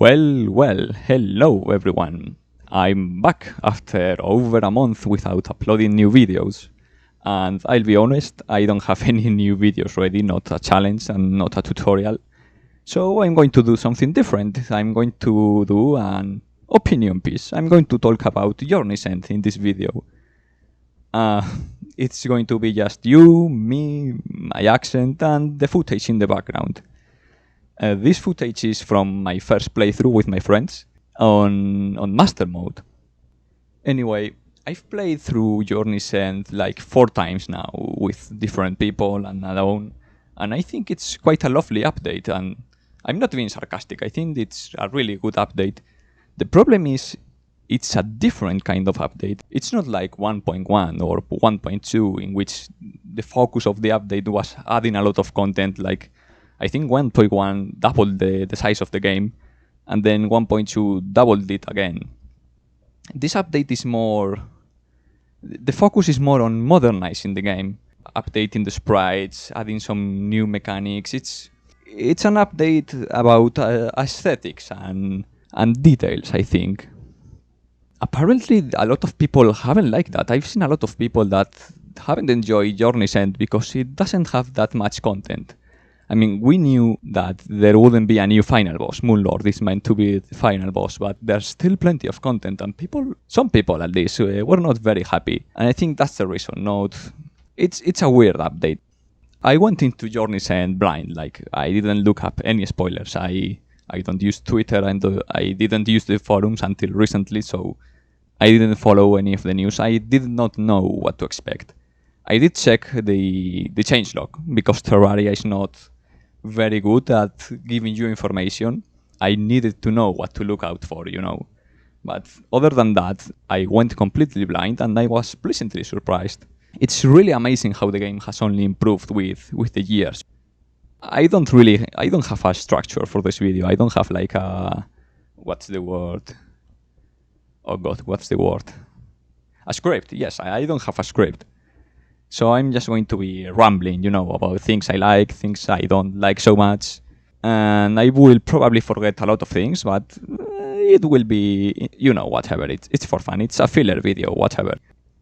Well, hello everyone. I'm back after over a month without uploading new videos. And I'll be honest, I don't have any new videos ready, not a challenge and not a tutorial. So I'm going to do something different. I'm going to do an opinion piece. I'm going to talk about Journey's End in this video. Uh, it's going to be just you, me, my accent, and the footage in the background. This footage is from my first playthrough with my friends on Master Mode. Anyway, I've played through Journey's End like 4 times now with different people and alone, and I think it's quite a lovely update, and I'm not being sarcastic, I think it's a really good update. The problem is it's a different kind of update. It's not like 1.1 or 1.2 in which the focus of the update was adding a lot of content. Like I think 1.1 doubled the size of the game, and then 1.2 doubled it again. This update is more... The focus is more on modernizing the game, updating the sprites, adding some new mechanics. It's an update about aesthetics and details, I think. Apparently, a lot of people haven't liked that. I've seen a lot of people that haven't enjoyed Journey's End because it doesn't have that much content. I mean, we knew that there wouldn't be a new final boss. Moonlord is meant to be the final boss, but there's still plenty of content, and some people at least, were not very happy. And I think that's the reason. It's a weird update. I went into Journey's End blind, like I didn't look up any spoilers. I don't use Twitter, and I didn't use the forums until recently, so I didn't follow any of the news. I did not know what to expect. I did check the changelog, because Terraria is not very good at giving you information. I needed to know what to look out for, But other than that, I went completely blind, and I was pleasantly surprised. It's really amazing how the game has only improved with the years. I don't have a structure for this video. I don't have like what's the word? Oh god, what's the word? A script. Yes, I don't have a script. So I'm just going to be rambling, about things I like, things I don't like so much. And I will probably forget a lot of things, but it will be, whatever. It's for fun. It's a filler video, whatever.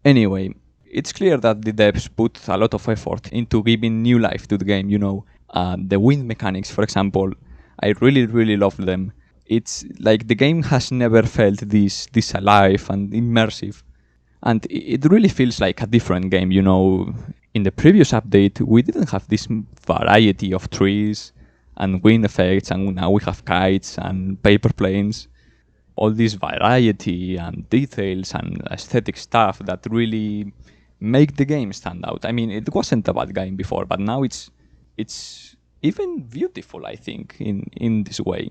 Anyway, it's clear that the devs put a lot of effort into giving new life to the game, the wind mechanics, for example. I really, really love them. It's like the game has never felt this alive and immersive. And it really feels like a different game, In the previous update, we didn't have this variety of trees and wind effects, and now we have kites and paper planes. All this variety and details and aesthetic stuff that really make the game stand out. I mean, it wasn't a bad game before, but now it's even beautiful, I think, in this way.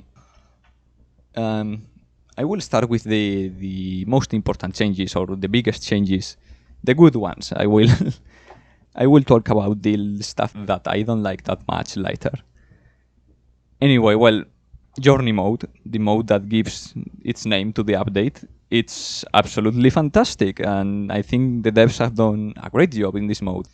I will start with the most important changes, or the biggest changes, the good ones. I will talk about the stuff that I don't like that much later. Anyway, well, Journey Mode, the mode that gives its name to the update, it's absolutely fantastic, and I think the devs have done a great job in this mode.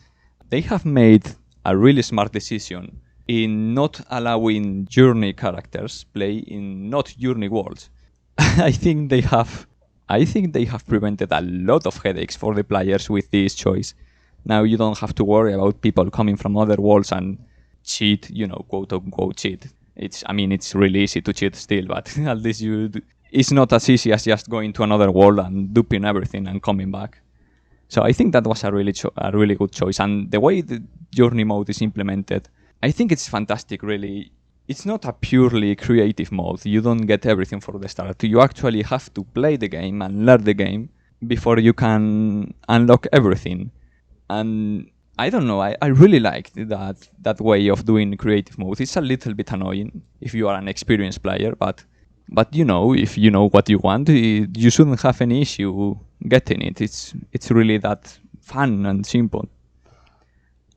They have made a really smart decision in not allowing Journey characters play in not Journey worlds. I think they have prevented a lot of headaches for the players with this choice. Now you don't have to worry about people coming from other worlds and cheat, quote unquote cheat. It's really easy to cheat still, but at least it's not as easy as just going to another world and duping everything and coming back. So I think that was a really good choice. And the way the Journey mode is implemented, I think it's fantastic, really. It's not a purely creative mode. You don't get everything for the start. You actually have to play the game and learn the game before you can unlock everything. And I don't know, I really liked that way of doing creative mode. It's a little bit annoying if you are an experienced player, but if you know what you want, you shouldn't have any issue getting it. It's really that fun and simple.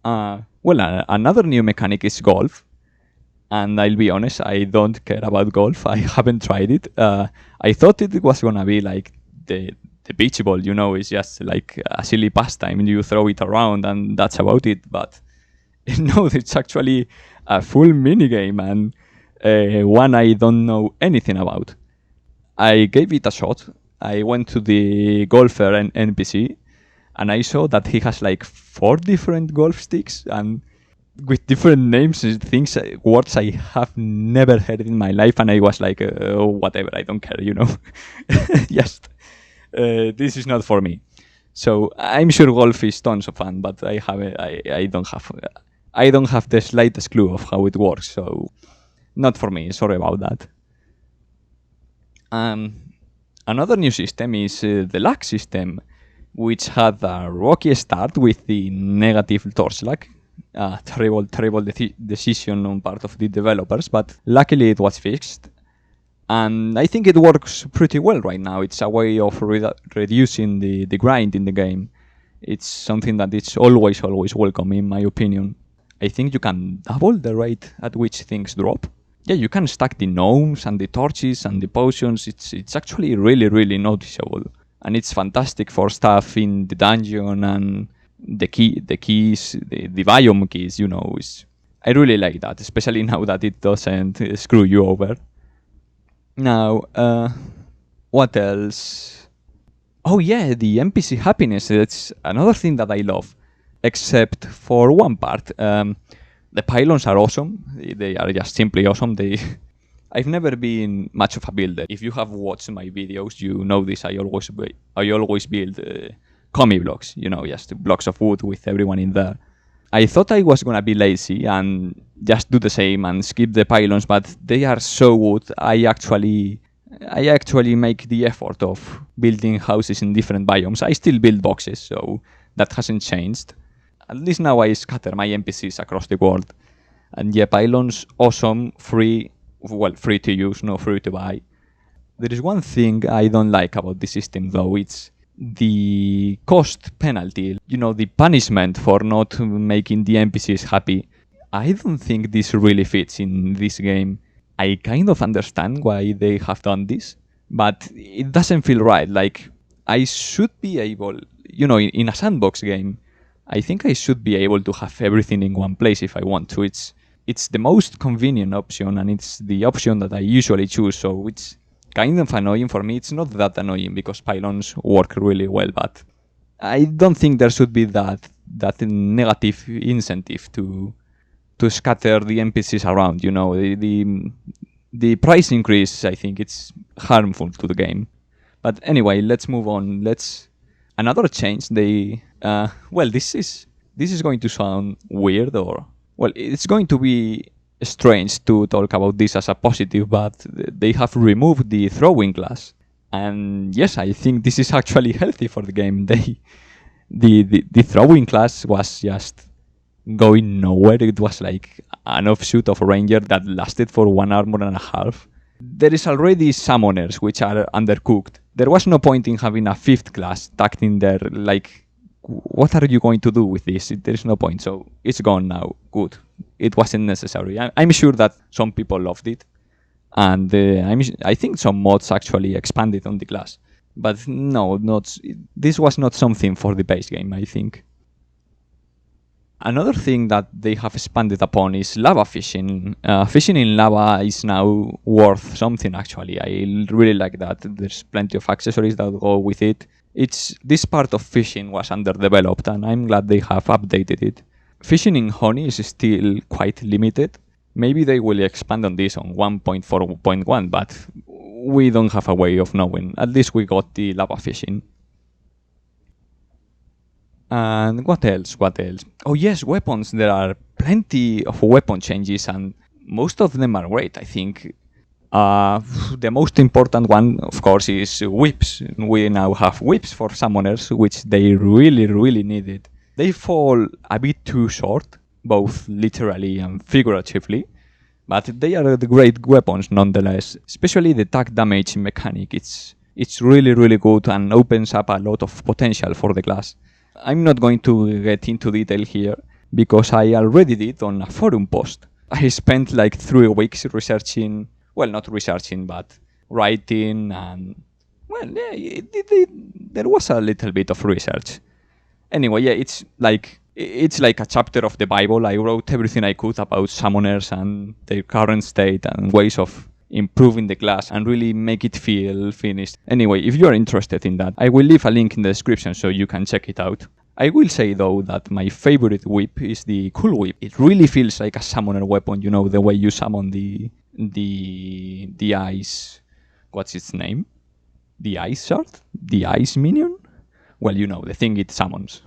Another new mechanic is golf. And I'll be honest, I don't care about golf. I haven't tried it. I thought it was gonna be like the beach ball, it's just like a silly pastime. You throw it around and that's about it. But no, it's actually a full minigame, and one I don't know anything about. I gave it a shot. I went to the golfer and NPC, and I saw that he has like 4 different golf sticks and with different names, things, words I have never heard in my life, and I was like, whatever, I don't care, Just, this is not for me. So I'm sure golf is tons of fun, but I don't have the slightest clue of how it works. So not for me. Sorry about that. Another new system is the lag system, which had a rocky start with the negative torch lag. Terrible decision on part of the developers, but luckily it was fixed. And I think it works pretty well right now. It's a way of reducing the grind in the game. It's something that is always welcome, in my opinion. I think you can double the rate at which things drop. Yeah, you can stack the gnomes and the torches and the potions. It's actually really noticeable. And it's fantastic for stuff in the dungeon and the keys, the biome keys, I really like that, especially now that it doesn't screw you over. Now, what else? Oh yeah, the NPC happiness. That's another thing that I love, except for one part. The pylons are awesome. They are just simply awesome. I've never been much of a builder. If you have watched my videos, you know this. I always build commie blocks, just blocks of wood with everyone in there. I thought I was gonna be lazy and just do the same and skip the pylons, but they are so good. I actually make the effort of building houses in different biomes. I still build boxes, so that hasn't changed. At least now I scatter my NPCs across the world. And yeah, pylons, awesome, free to use, no free to buy. There is one thing I don't like about the system though, it's the cost penalty, the punishment for not making the NPCs happy. I don't think this really fits in this game. I kind of understand why they have done this, but it doesn't feel right. Like, I should be able, in a sandbox game, I think I should be able to have everything in one place if I want to. It's the most convenient option, and it's the option that I usually choose, so it's kind of annoying for me. It's not that annoying because pylons work really well, but I don't think there should be that negative incentive to scatter the NPCs around. The price increase, I think it's harmful to the game. But anyway, let's move on. Another change. This is going to sound weird, it's going to be strange to talk about this as a positive, but they have removed the throwing class. And yes, I think this is actually healthy for the game. The throwing class was just going nowhere. It was like an offshoot of Ranger that lasted for 1 armor and a half. There is already summoners, which are undercooked. There was no point in having a 5th class tucked in there. Like, what are you going to do with this? There is no point. So it's gone now. Good. It wasn't necessary. I'm sure that some people loved it. And I think some mods actually expanded on the class. But no, this was not something for the base game, I think. Another thing that they have expanded upon is lava fishing. Fishing in lava is now worth something, actually. I really like that. There's plenty of accessories that go with it. This part of fishing was underdeveloped, and I'm glad they have updated it. Fishing in honey is still quite limited. Maybe they will expand on this on 1.4.1, but we don't have a way of knowing. At least we got the lava fishing. And what else? Oh yes, weapons. There are plenty of weapon changes, and most of them are great, I think. The most important one, of course, is whips. We now have whips for summoners, which they really needed. They fall a bit too short, both literally and figuratively, but they are the great weapons nonetheless. Especially the tag damage mechanic. It's really good and opens up a lot of potential for the class. I'm not going to get into detail here, because I already did on a forum post. I spent like 3 weeks researching, well, not researching, but writing, and, well, yeah, there was a little bit of research. Anyway, yeah, it's like it's like a chapter of the Bible. I wrote everything I could about summoners and their current state and ways of improving the class and really make it feel finished. Anyway, if you are interested in that, I will leave a link in the description so you can check it out. I will say though that my favorite whip is the Cool Whip. It really feels like a summoner weapon, you know, the way you summon the ice. What's its name? The ice shard? The ice minion? Well, you know, the thing it summons.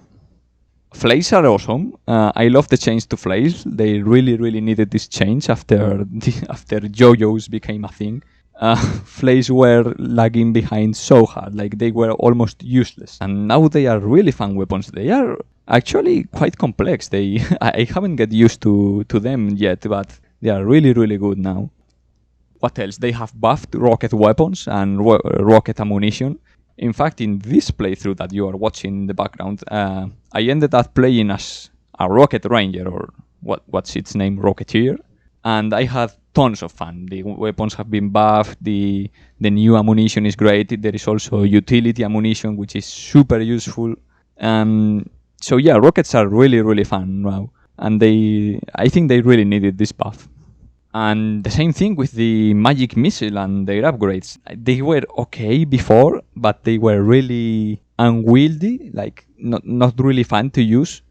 Flays are awesome. I love the change to flays. They really needed this change after after JoJo's became a thing. Flays were lagging behind so hard, like they were almost useless. And now they are really fun weapons. They are actually quite complex. I haven't get used to them yet, but they are really good now. What else? They have buffed rocket weapons and rocket ammunition. In fact, in this playthrough that you are watching in the background, I ended up playing as a rocket ranger, or what's its name, rocketeer, and I had tons of fun. The weapons have been buffed, the new ammunition is great. There is also utility ammunition, which is super useful. So yeah, rockets are really fun now, and I think they really needed this buff. And the same thing with the magic missile and their upgrades. They were okay before, but they were really unwieldy, like not really fun to use.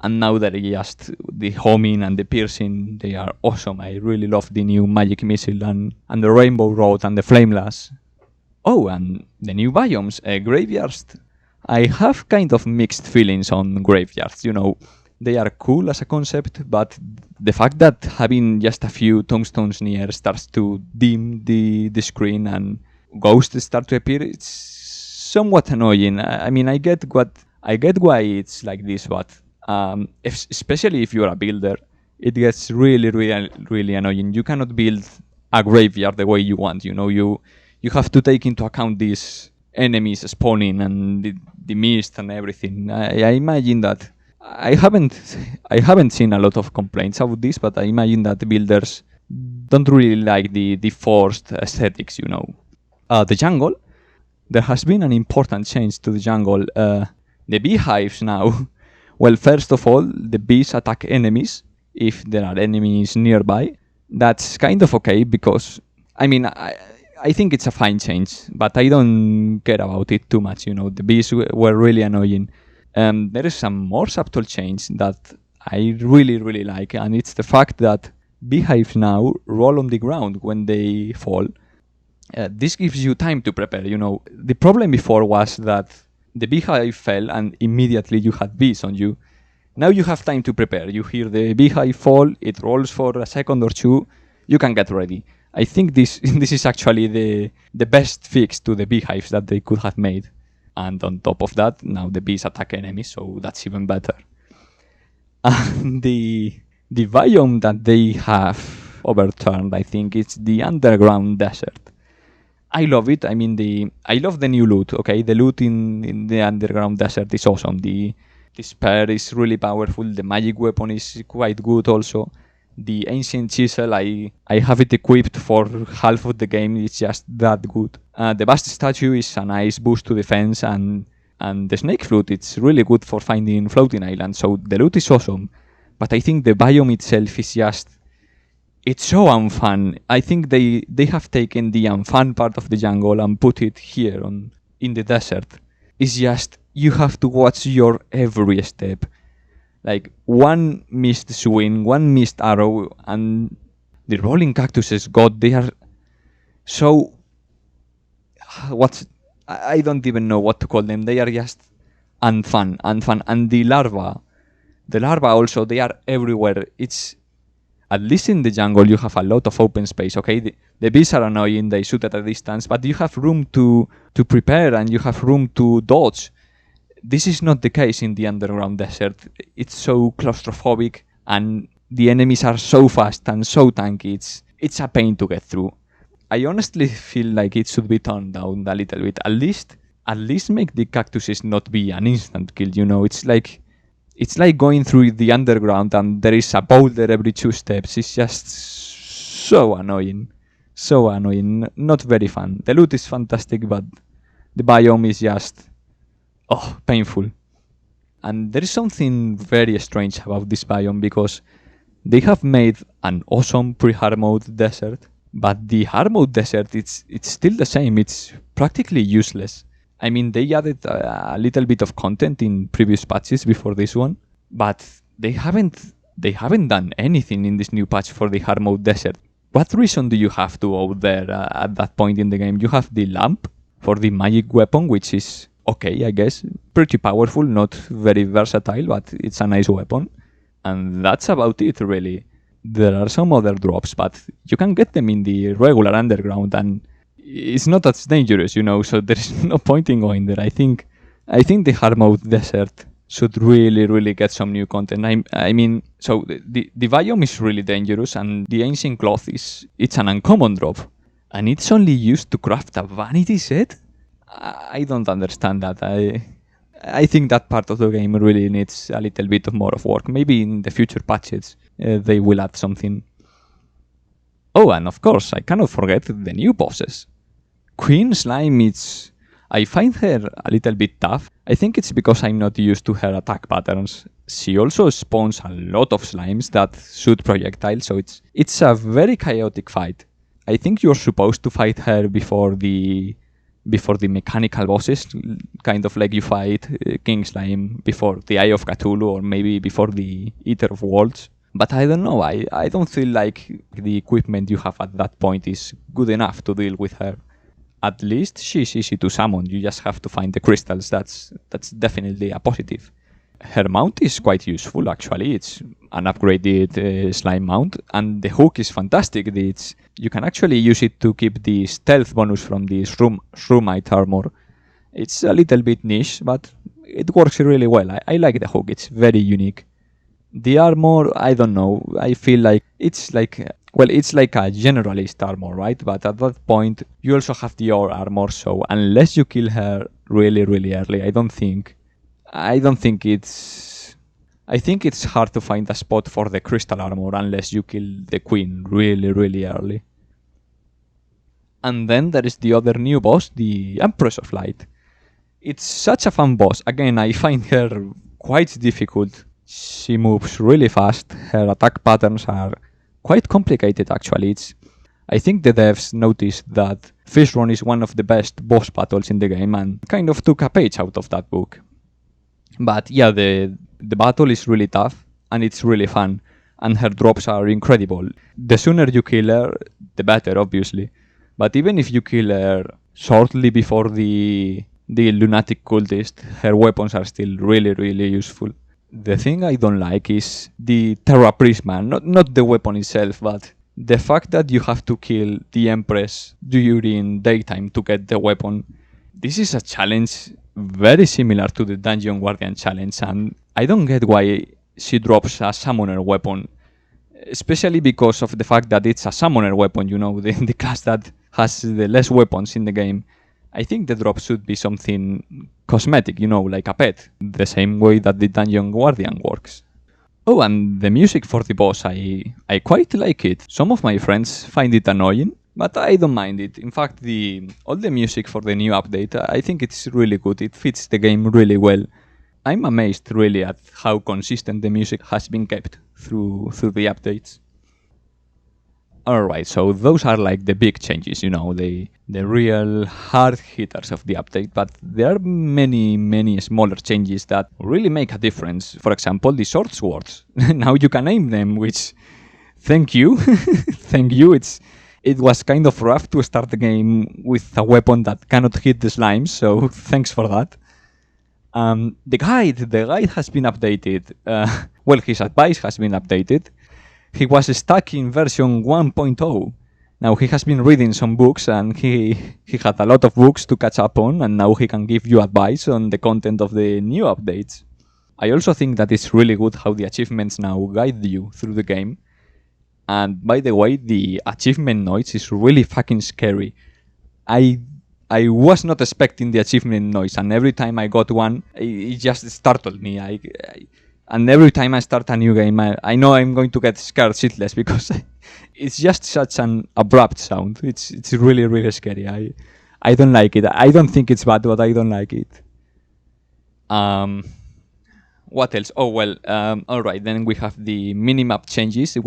And now they're just the homing and the piercing, they are awesome. I really love the new magic missile and the rainbow road and the flameless. Oh, and the new biomes, graveyards. I have kind of mixed feelings on graveyards, you know. They are cool as a concept, but the fact that having just a few tombstones near starts to dim the screen and ghosts start to appear, it's somewhat annoying. I mean, I get why it's like this, but especially if you're a builder, it gets really annoying. You cannot build a graveyard the way you want. You know, you have to take into account these enemies spawning and the mist and everything. I imagine that. I haven't seen a lot of complaints about this, but I imagine that builders don't really like the forced aesthetics, you know. The jungle, there has been an important change to the jungle. The beehives now, well, first of all, the bees attack enemies if there are enemies nearby. That's kind of okay because, I mean, I think it's a fine change, but I don't care about it too much, you know. The bees were really annoying. There is some more subtle change that I really like, and it's the fact that beehives now roll on the ground when they fall. This gives you time to prepare, you know. The problem before was that the beehive fell and immediately you had bees on you. Now you have time to prepare. You hear the beehive fall, it rolls for a second or two, you can get ready. I think this is actually the best fix to the beehives that they could have made. And on top of that, now the bees attack enemies, so that's even better. And the biome that they have overturned, I think, it's the underground desert. I love it. I mean, I love the new loot. Okay, the loot in the underground desert is awesome. The spear is really powerful. The magic weapon is quite good also. The ancient chisel, I have it equipped for half of the game. It's just that good. The bust statue is a nice boost to defense, and the snake fruit, it's really good for finding floating islands. So the loot is awesome, but I think the biome itself is just, it's so unfun. I think they have taken the unfun part of the jungle and put it here in the desert. It's just, you have to watch your every step. Like one missed swing, one missed arrow, and the rolling cactuses, God, they are so... I don't even know what to call them. They are just unfun. And the larva also, they are everywhere. It's, at least in the jungle, you have a lot of open space, okay? The bees are annoying, they shoot at a distance, but you have room to prepare and you have room to dodge. This is not the case in the underground desert. It's so claustrophobic and the enemies are so fast and so tanky. It's a pain to get through. I honestly feel like it should be toned down a little bit. At least make the cactuses not be an instant kill, you know. It's like going through the underground and there is a boulder every 2 steps. It's just so annoying. So annoying. Not very fun. The loot is fantastic, but the biome is just... oh, painful. And there is something very strange about this biome because they have made an awesome pre-hard mode desert, but the hard mode desert, it's still the same. It's practically useless. I mean, they added a little bit of content in previous patches before this one, but they haven't done anything in this new patch for the hard mode desert. What reason do you have to go there at that point in the game? You have the lamp for the magic weapon, which is okay, I guess. Pretty powerful, not very versatile, but it's a nice weapon. And that's about it, really. There are some other drops, but you can get them in the regular underground, and it's not as dangerous, so there is no point in going there. I think the hard mode desert should really get some new content. I mean, so the biome is really dangerous, and the ancient cloth it's an uncommon drop, and it's only used to craft a vanity set. I don't understand that. I think that part of the game really needs a little bit more of work. Maybe in the future patches they will add something. Oh, and of course, I cannot forget the new bosses. Queen Slime, I find her a little bit tough. I think it's because I'm not used to her attack patterns. She also spawns a lot of slimes that shoot projectiles, so it's a very chaotic fight. I think you're supposed to fight her before the mechanical bosses, kind of like you fight King Slime before the Eye of Cthulhu, or maybe before the Eater of Worlds. But I don't know, I don't feel like the equipment you have at that point is good enough to deal with her. At least she's easy to summon, you just have to find the crystals, that's definitely a positive. Her mount is quite useful, actually. It's an upgraded slime mount, and the hook is fantastic. You can actually use it to keep the stealth bonus from the Shroomite armor. It's a little bit niche, but it works really well. I like the hook, it's very unique. The armor, I don't know, I feel like it's like a generalist armor, right? But at that point, you also have the ore armor, so unless you kill her really early, I think it's hard to find a spot for the crystal armor unless you kill the queen really early. And then there is the other new boss, the Empress of Light. It's such a fun boss. Again, I find her quite difficult. She moves really fast. Her attack patterns are quite complicated, actually. I think the devs noticed that Fish Run is one of the best boss battles in the game and kind of took a page out of that book. But yeah, the battle is really tough and it's really fun, and her drops are incredible. The sooner you kill her, the better, obviously. But even if you kill her shortly before the lunatic cultist, her weapons are still really useful. The thing I don't like is the Terra Prisma, not the weapon itself, but the fact that you have to kill the Empress during daytime to get the weapon. This is a challenge very similar to the Dungeon Guardian challenge, and I don't get why she drops a summoner weapon, especially because of the fact that it's a summoner weapon, the class that has the less weapons in the game. I think the drop should be something cosmetic, like a pet, the same way that the Dungeon Guardian works. Oh, and the music for the boss, I quite like it. Some of my friends find it annoying, but I don't mind it. In fact, all the music for the new update, I think it's really good. It fits the game really well. I'm amazed really at how consistent the music has been kept through the updates. Alright, so those are like the big changes, the real hard hitters of the update, but there are many smaller changes that really make a difference. For example, the sword swords. Now you can aim them, which, thank you. Thank you. It was kind of rough to start the game with a weapon that cannot hit the slimes, so thanks for that. The guide has been updated. His advice has been updated. He was stuck in version 1.0. Now he has been reading some books and he had a lot of books to catch up on, and now he can give you advice on the content of the new updates. I also think that it's really good how the achievements now guide you through the game. And by the way, the achievement noise is really fucking scary. I was not expecting the achievement noise, and every time I got one, it just startled me. And every time I start a new game, I know I'm going to get scared shitless because it's just such an abrupt sound. It's really scary. I don't like it. I don't think it's bad, but I don't like it. What else? Oh well. All right. Then we have the minimap changes.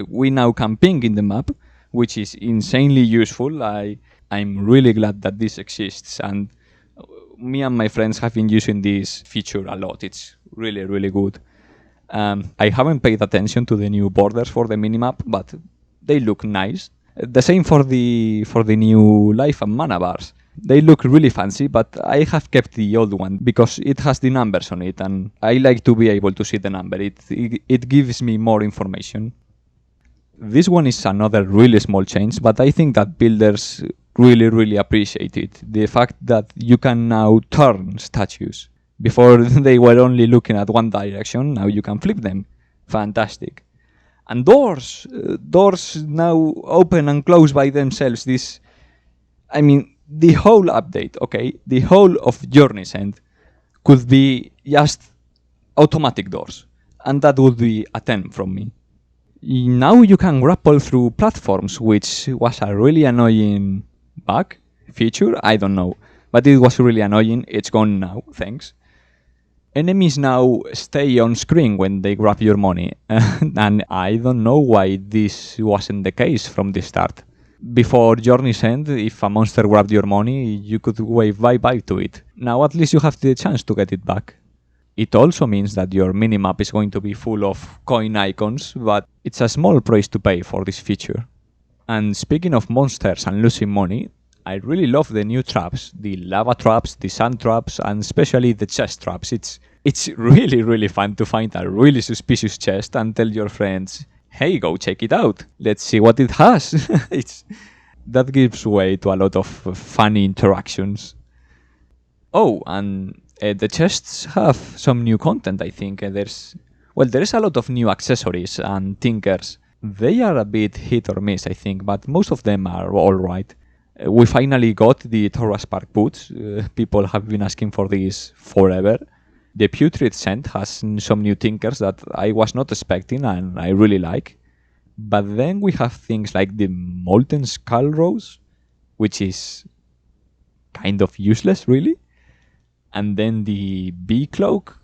We now can ping in the map, which is insanely useful. I'm really glad that this exists, and me and my friends have been using this feature a lot. It's really good. I haven't paid attention to the new borders for the minimap, but they look nice. The same for the new life and mana bars. They look really fancy, but I have kept the old one because it has the numbers on it, and I like to be able to see the number. It gives me more information. This one is another really small change, but I think that builders really appreciate it. The fact that you can now turn statues. Before they were only looking at one direction, now you can flip them. Fantastic. And doors now open and close by themselves. The whole update, okay, the whole of Journey's End could be just automatic doors, and that would be a 10 from me. Now you can grapple through platforms, which was a really annoying bug, feature, I don't know, but it was really annoying. It's gone now, thanks. Enemies now stay on screen when they grab your money, and I don't know why this wasn't the case from the start. Before Journey's End, if a monster grabbed your money, you could wave bye-bye to it. Now at least you have the chance to get it back. It also means that your minimap is going to be full of coin icons, but it's a small price to pay for this feature. And speaking of monsters and losing money, I really love the new traps, the lava traps, the sand traps, and especially the chest traps. It's really fun to find a really suspicious chest and tell your friends, hey, go check it out. Let's see what it has. That gives way to a lot of funny interactions. Oh, and the chests have some new content, I think. There's a lot of new accessories and tinkers. They are a bit hit or miss, I think, but most of them are alright. We finally got the Torah Spark boots. People have been asking for these forever. The Putrid Scent has some new tinkers that I was not expecting and I really like. But then we have things like the Molten Skull Rose, which is kind of useless, really. And then the Bee Cloak.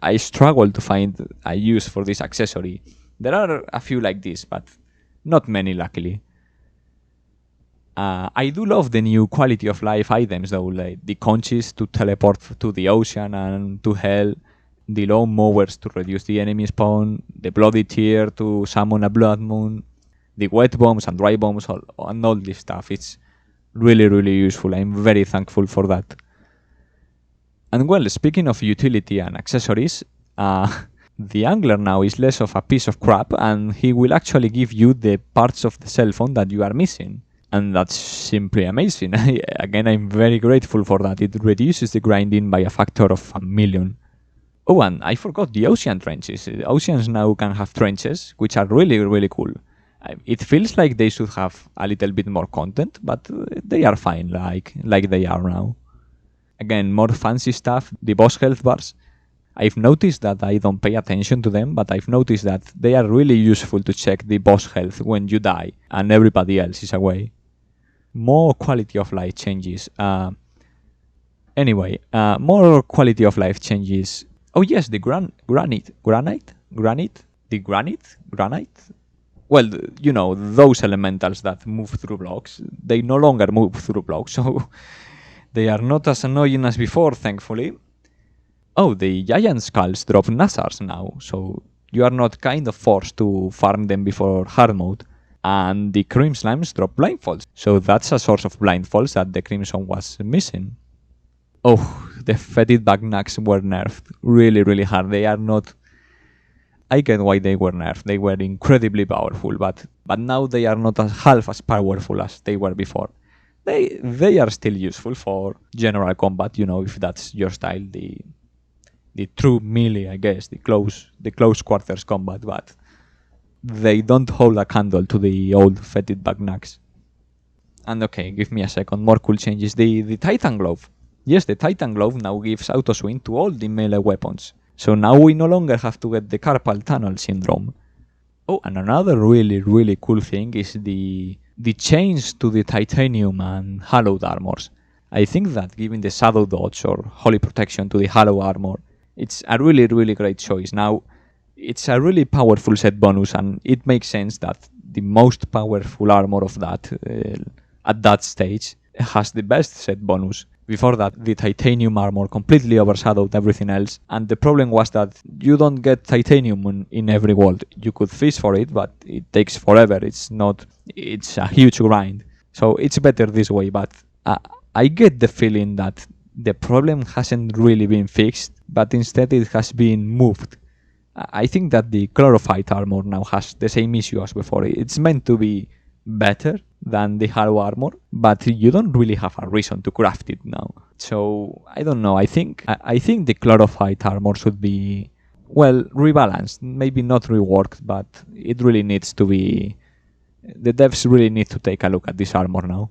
I struggle to find a use for this accessory. There are a few like this, but not many, luckily. I do love the new quality of life items though, like the conches to teleport to the ocean and to hell, the lawn mowers to reduce the enemy spawn, the bloody tear to summon a blood moon, the wet bombs and dry bombs, and all this stuff. It's really useful. I'm very thankful for that. And well, speaking of utility and accessories, the angler now is less of a piece of crap, and he will actually give you the parts of the cell phone that you are missing. And that's simply amazing. Again, I'm very grateful for that. It reduces the grinding by a factor of 1,000,000. Oh, and I forgot the ocean trenches. Oceans now can have trenches, which are really cool. It feels like they should have a little bit more content, but they are fine like they are now. Again, more fancy stuff, the boss health bars. I've noticed that I don't pay attention to them, but I've noticed that they are really useful to check the boss health when you die and everybody else is away. More quality of life changes. More quality of life changes. Oh yes, the granite. Well, you know, those elementals that move through blocks, they no longer move through blocks, so they are not as annoying as before, thankfully. Oh, the giant skulls drop Nasars now, so you are not kind of forced to farm them before hard mode. And the cream slimes drop blindfolds, so that's a source of blindfolds that the Crimson was missing. Oh, the fetid Bagnags were nerfed really hard. They are not... I get why they were nerfed. They were incredibly powerful, but now they are not half as powerful as they were before. They are still useful for general combat, you know, if that's your style. The true melee, I guess, the close quarters combat, but they don't hold a candle to the old fetid Bagnags. And okay, give me a second, more cool changes. The Titan Glove. Yes, the Titan Glove now gives auto swing to all the melee weapons. So now we no longer have to get the carpal tunnel syndrome. Oh, and another really cool thing is the change to the titanium and hallowed armors. I think that giving the shadow dodge or holy protection to the hallowed armor It's a really, really great choice. Now, it's a really powerful set bonus, and it makes sense that the most powerful armor of that at that stage has the best set bonus. Before that, the titanium armor completely overshadowed everything else, and the problem was that you don't get titanium in every world. You could fish for it, but it takes forever. It's a huge grind. So it's better this way, but I get the feeling that the problem hasn't really been fixed, but instead it has been moved. I think that the chlorophyte armor now has the same issue as before. It's meant to be better than the Harrow armor, but you don't really have a reason to craft it now. So I don't know. I think the chlorophyte armor should be, well, rebalanced. Maybe not reworked, but it really needs to be. The devs really need to take a look at this armor now.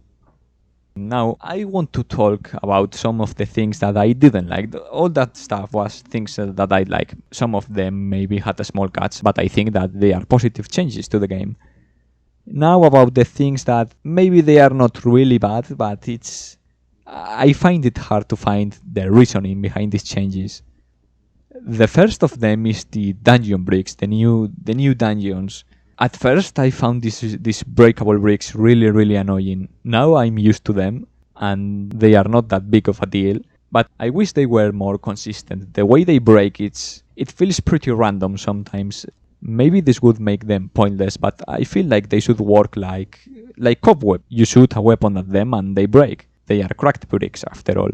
Now, I want to talk about some of the things that I didn't like. All that stuff was things that I like. Some of them maybe had a small cuts, but I think that they are positive changes to the game. Now about the things that maybe they are not really bad, but I find it hard to find the reasoning behind these changes. The first of them is the dungeon bricks, the new dungeons. At first, I found these breakable bricks really, really annoying. Now I'm used to them, and they are not that big of a deal. But I wish they were more consistent. The way they break, it feels pretty random sometimes. Maybe this would make them pointless, but I feel like they should work like cobweb. You shoot a weapon at them and they break. They are cracked bricks after all.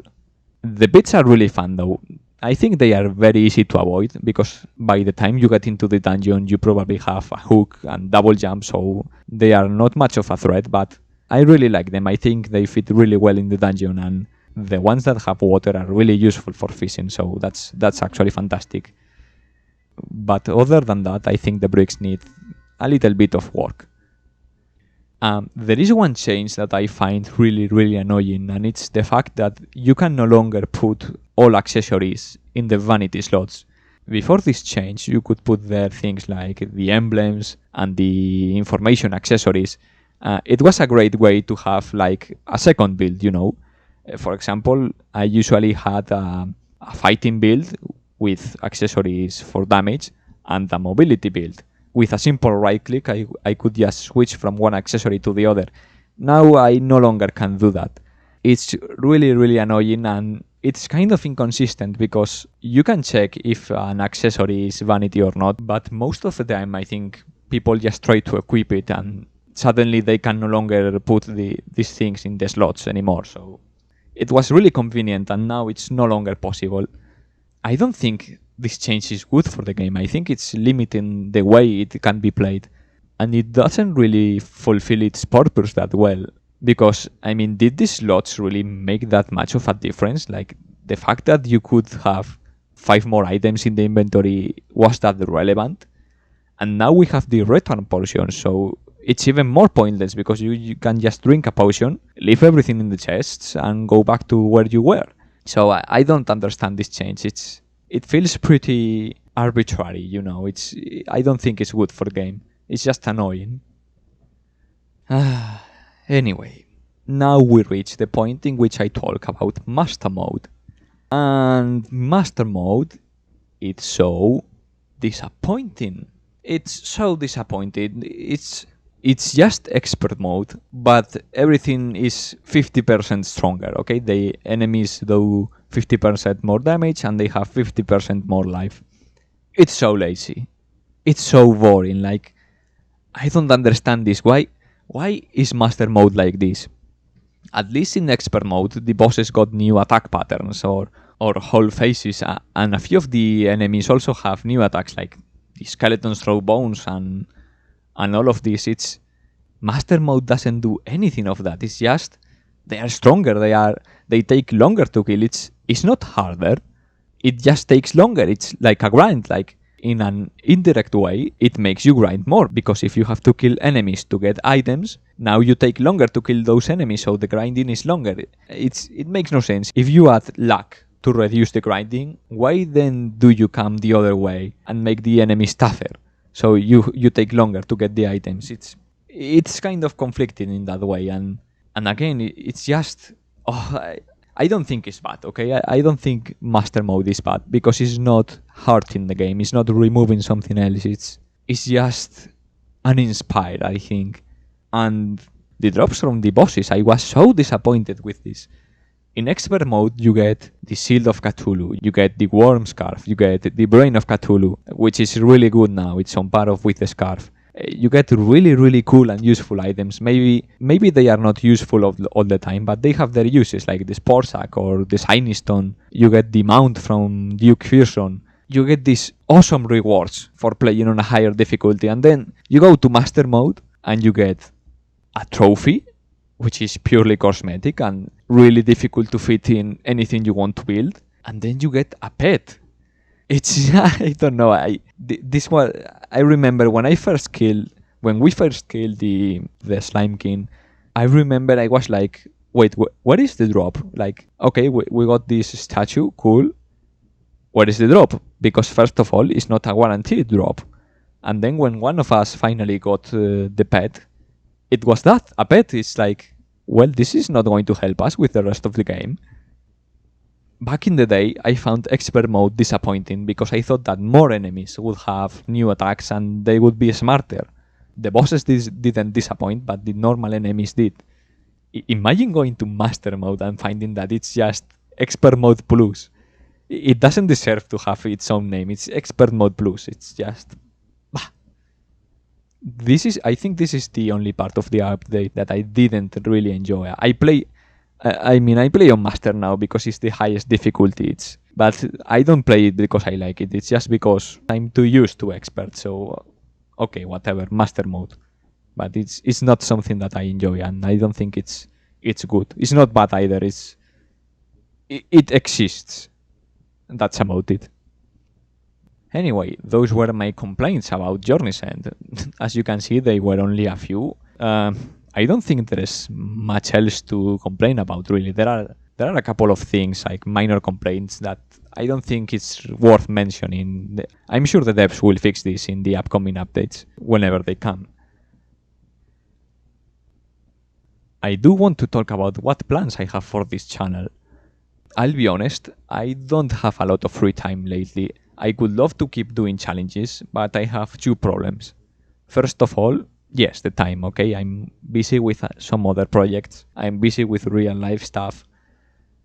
The bits are really fun though. I think they are very easy to avoid, because by the time you get into the dungeon you probably have a hook and double jump, so they are not much of a threat, but I really like them. I think they fit really well in the dungeon, and the ones that have water are really useful for fishing, so that's actually fantastic. But other than that, I think the bricks need a little bit of work. There is one change that I find really, really annoying, and it's the fact that you can no longer put all accessories in the vanity slots. Before this change, you could put there things like the emblems and the information accessories. It was a great way to have like a second build, you know. For example, I usually had a fighting build with accessories for damage and a mobility build. With a simple right click, I could just switch from one accessory to the other. Now I no longer can do that. It's really, really annoying, and it's kind of inconsistent because you can check if an accessory is vanity or not, but most of the time I think people just try to equip it and suddenly they can no longer put these things in the slots anymore. So it was really convenient, and now it's no longer possible. I don't think this change is good for the game. I think it's limiting the way it can be played, and it doesn't really fulfill its purpose that well. Because, I mean, did these slots really make that much of a difference? Like, the fact that you could have 5 more items in the inventory, was that relevant? And now we have the return potion, so it's even more pointless, because you can just drink a potion, leave everything in the chests, and go back to where you were. So I don't understand this change. It feels pretty arbitrary, you know. I don't think it's good for the game. It's just annoying. Anyway, now we reach the point in which I talk about Master Mode. And Master Mode, it's so disappointing. It's so disappointing. It's just Expert Mode, but everything is 50% stronger, okay? The enemies do 50% more damage and they have 50% more life. It's so lazy. It's so boring. Like, I don't understand this. Why is Master Mode like this? At least in Expert Mode, the bosses got new attack patterns or whole faces, and a few of the enemies also have new attacks, like the skeletons throw bones and all of this. It's Master Mode doesn't do anything of that. It's just they are stronger. They take longer to kill. It's not harder. It just takes longer. It's like a grind. Like, in an indirect way, it makes you grind more, because if you have to kill enemies to get items, now you take longer to kill those enemies, so the grinding is longer. It makes no sense. If you add luck to reduce the grinding, why then do you come the other way and make the enemies tougher, so you take longer to get the items? It's kind of conflicting in that way, and again, it's just I don't think it's bad, okay? I don't think master mode is bad because it's not hurting the game. It's not removing something else. It's just uninspired, I think. And the drops from the bosses, I was so disappointed with this. In expert mode, you get the Shield of Cthulhu, you get the Worm Scarf, you get the Brain of Cthulhu, which is really good now. It's on par with the Scarf. You get really cool and useful items. Maybe they are not useful all the time, but they have their uses, like the Spore Sack or the Shiny Stone. You get the Mount from Duke Fearsome. You get these awesome rewards for playing on a higher difficulty, and then you go to Master Mode and you get a trophy, which is purely cosmetic and really difficult to fit in anything you want to build, and then you get a pet. It's I don't know. This was I remember when we first killed the Slime King. I remember I was like, wait, what is the drop? Like, okay, we got this statue, cool. What is the drop? Because first of all, it's not a guaranteed drop. And then when one of us finally got the pet, it was that. A pet is like, well, this is not going to help us with the rest of the game. Back in the day, I found expert mode disappointing because I thought that more enemies would have new attacks and they would be smarter. The bosses didn't disappoint, but the normal enemies did. Imagine going to master mode and finding that it's just expert mode plus. It doesn't deserve to have its own name. It's expert mode plus. It's just... I think this is the only part of the update that I didn't really enjoy. I play on master now because it's the highest difficulty. But I don't play it because I like it. It's just because I'm too used to expert. So, okay, whatever, master mode. But it's not something that I enjoy, and I don't think it's good. It's not bad either. It exists. That's about it. Anyway, those were my complaints about Journey's End. As you can see, they were only a few. I don't think there is much else to complain about, really. There are a couple of things, like minor complaints, that I don't think it's worth mentioning. I'm sure the devs will fix this in the upcoming updates, whenever they come. I do want to talk about what plans I have for this channel. I'll be honest, I don't have a lot of free time lately. I would love to keep doing challenges, but I have two problems. First of all, yes, the time, okay? I'm busy with some other projects. I'm busy with real life stuff.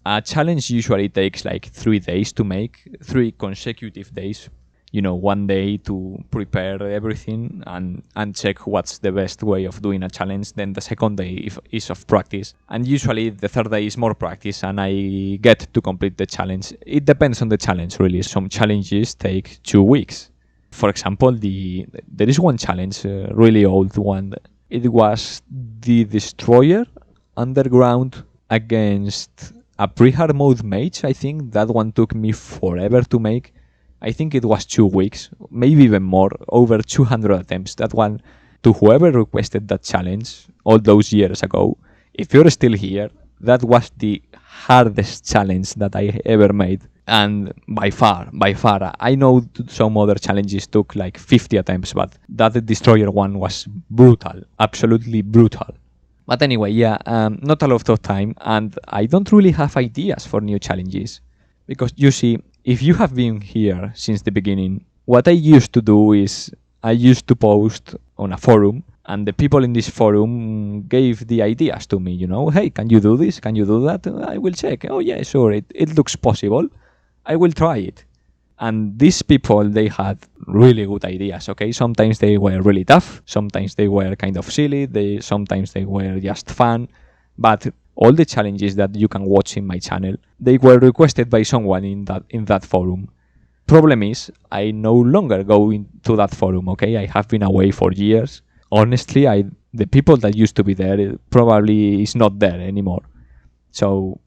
A challenge usually takes like 3 days to make, 3 consecutive days. You know, 1 day to prepare everything and check what's the best way of doing a challenge. Then the second day is of practice. And usually the third day is more practice and I get to complete the challenge. It depends on the challenge, really. Some challenges take 2 weeks. For example, there is one challenge, a really old one. It was the Destroyer Underground against a pre-hard mode mage, I think. That one took me forever to make. I think it was 2 weeks, maybe even more, over 200 attempts. That one, to whoever requested that challenge all those years ago, if you're still here, that was the hardest challenge that I ever made. And by far, I know some other challenges took like 50 attempts, but that Destroyer one was brutal, absolutely brutal. But anyway, yeah, not a lot of time, and I don't really have ideas for new challenges. Because you see, if you have been here since the beginning, what I used to do is I used to post on a forum, and the people in this forum gave the ideas to me, you know, hey, can you do this? Can you do that? I will check. Oh yeah, sure, it looks possible. I will try it. And these people, they had really good ideas, okay? Sometimes they were really tough, sometimes they were kind of silly, sometimes they were just fun, but all the challenges that you can watch in my channel, they were requested by someone in that forum. Problem is, I no longer go into that forum, okay? I have been away for years. Honestly, the people that used to be there probably is not there anymore. So,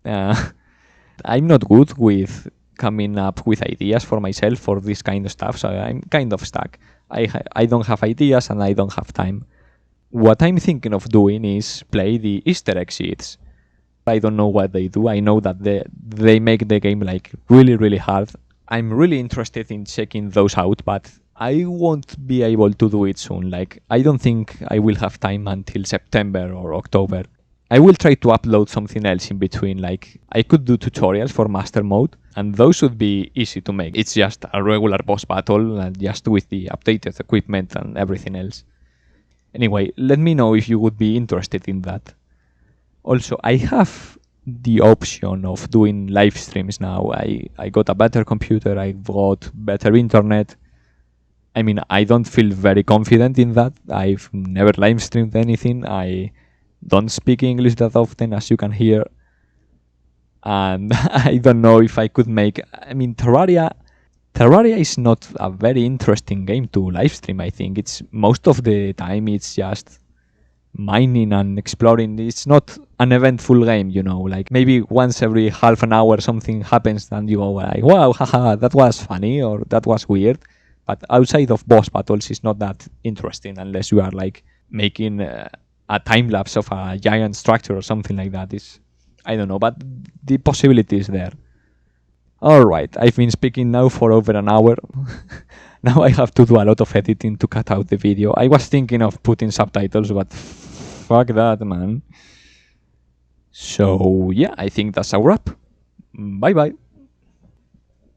I'm not good with coming up with ideas for myself for this kind of stuff, so I'm kind of stuck. I don't have ideas and I don't have time. What I'm thinking of doing is play the Easter egg seeds. I don't know what they do. I know that they make the game like really hard. I'm really interested in checking those out, but I won't be able to do it soon. Like, I don't think I will have time until September or October. I will try to upload something else in between, like I could do tutorials for master mode, and those would be easy to make. It's just a regular boss battle, and just with the updated equipment and everything else. Anyway, let me know if you would be interested in that. Also, I have the option of doing live streams now. I got a better computer, I got better internet. I mean, I don't feel very confident in that. I've never live streamed anything. I don't speak English that often, as you can hear. And I don't know if I could make... I mean, Terraria is not a very interesting game to live stream, I think. It's most of the time it's just mining and exploring. It's not an eventful game, you know, like maybe once every half an hour something happens and you go like, wow, haha, that was funny or that was weird. But outside of boss battles, it's not that interesting unless you are like making a time lapse of a giant structure or something like that. I don't know, but the possibility is there. Alright, I've been speaking now for over an hour. Now I have to do a lot of editing to cut out the video. I was thinking of putting subtitles, but fuck that, man. So yeah, I think that's a wrap. Bye bye.